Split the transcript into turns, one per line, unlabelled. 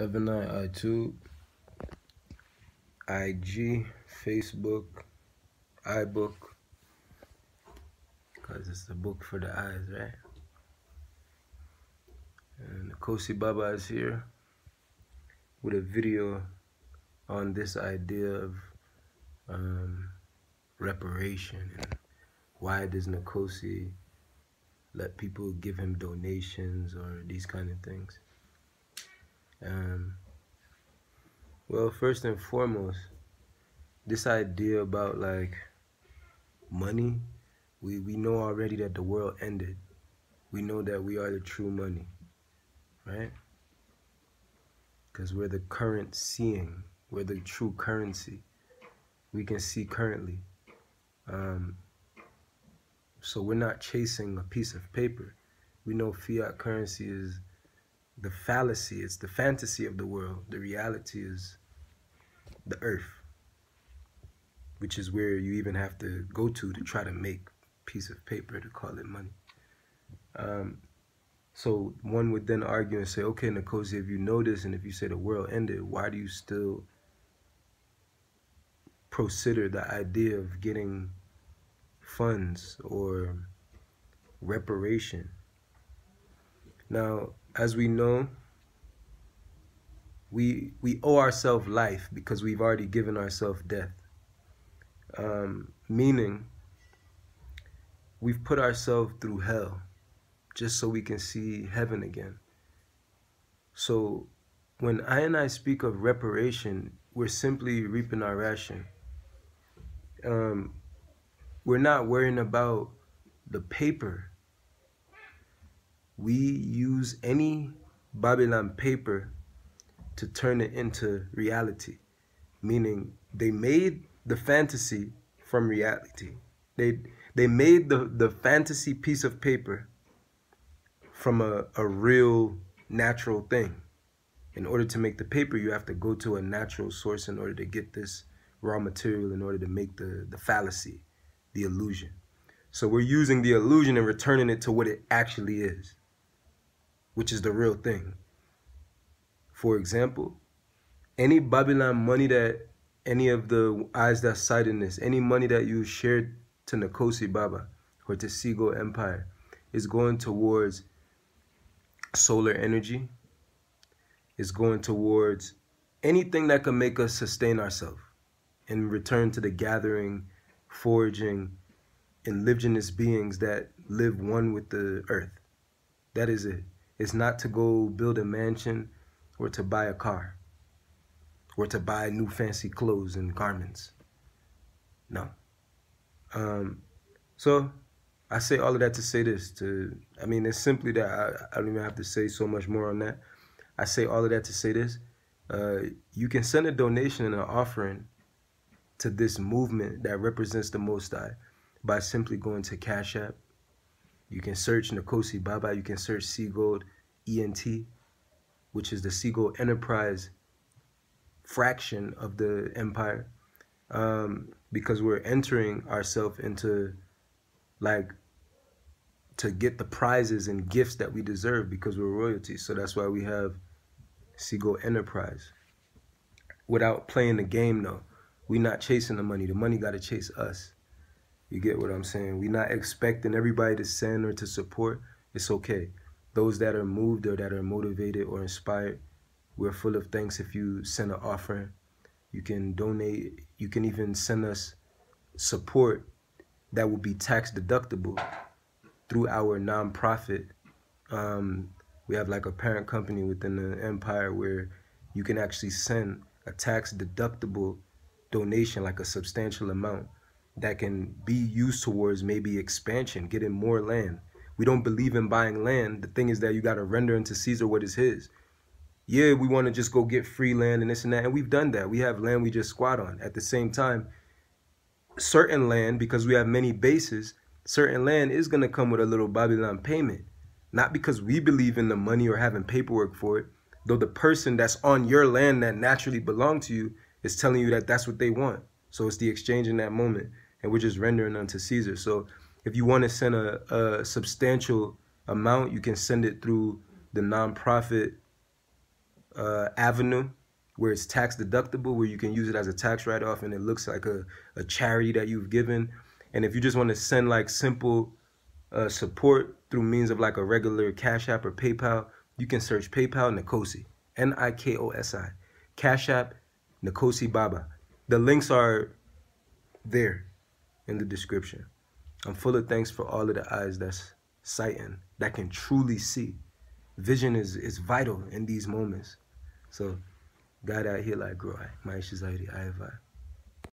Evernight, iTunes, IG, Facebook, iBook, because it's the book for the eyes, right? And Nikosi Baba is here with a video on this idea of reparation and why does Nikosi let people give him donations or these kind of things. Well, first and foremost, this idea about like money, we know already that the world ended. We know that we are the true money, right? Because we're the current seeing, we're the true currency. We can see currently. So we're not chasing a piece of paper. We know fiat currency is the fallacy, it's the fantasy of the world. The reality is the earth, which is where you even have to go to try to make a piece of paper to call it money. So one would then argue and say, okay, Nikosi, if you know this and if you say the world ended, why do you still consider the idea of getting funds or reparation? Now, as we know, we owe ourselves life because we've already given ourselves death. Meaning, we've put ourselves through hell just so we can see heaven again. So when I speak of reparation, we're simply reaping our ration. We're not worrying about the paper. We use any Babylon paper to turn it into reality. Meaning they made the fantasy from reality. They made the fantasy piece of paper from a real natural thing. In order to make the paper, you have to go to a natural source in order to get this raw material in order to make the fallacy, the illusion. So we're using the illusion and returning it to what it actually is, which is the real thing. For example, any Babylon money that any of the eyes that citing this, any money that you shared to Nikosi Baba or to Seagull Empire is going towards solar energy, is going towards anything that can make us sustain ourselves and return to the gathering, foraging, indigenous beings that live one with the earth. That is it. It's not to go build a mansion or to buy a car or to buy new fancy clothes and garments. No. So I say all of that to say this. It's simply that I don't even have to say so much more on that. I say all of that to say this. You can send a donation and an offering to this movement that represents the Most High by simply going to Cash App. You can search Nikosi Baba. You can search Seagold ENT, which is the Seagold Enterprise fraction of the empire, because we're entering ourselves into to get the prizes and gifts that we deserve because we're royalty. So that's why we have Seagold Enterprise. Without playing the game though, we're not chasing the money. The money got to chase us. You get what I'm saying? We're not expecting everybody to send or to support. It's okay. Those that are moved or that are motivated or inspired, we're full of thanks if you send an offering. You can donate. You can even send us support that will be tax deductible through our nonprofit. We have like a parent company within the empire where you can actually send a tax deductible donation, like a substantial amount that can be used towards maybe expansion, getting more land. We don't believe in buying land. The thing is that you got to render unto Caesar what is his. Yeah, we want to just go get free land and this and that, and we've done that. We have land we just squat on. At the same time, certain land, because we have many bases, certain land is going to come with a little Babylon payment. Not because we believe in the money or having paperwork for it, though the person that's on your land that naturally belong to you is telling you that that's what they want. So it's the exchange in that moment, and we're just rendering unto Caesar. So if you want to send a substantial amount, you can send it through the nonprofit avenue where it's tax deductible, where you can use it as a tax write-off and it looks like a charity that you've given. And if you just want to send like simple support through means of like a regular Cash App or PayPal, you can search PayPal Nikosi, Nikosi, Cash App Nikosi Baba. The links are there in the description. I'm full of thanks for all of the eyes that's sighting, that can truly see. Vision is vital in these moments. So God out here like grow. My anxiety, I have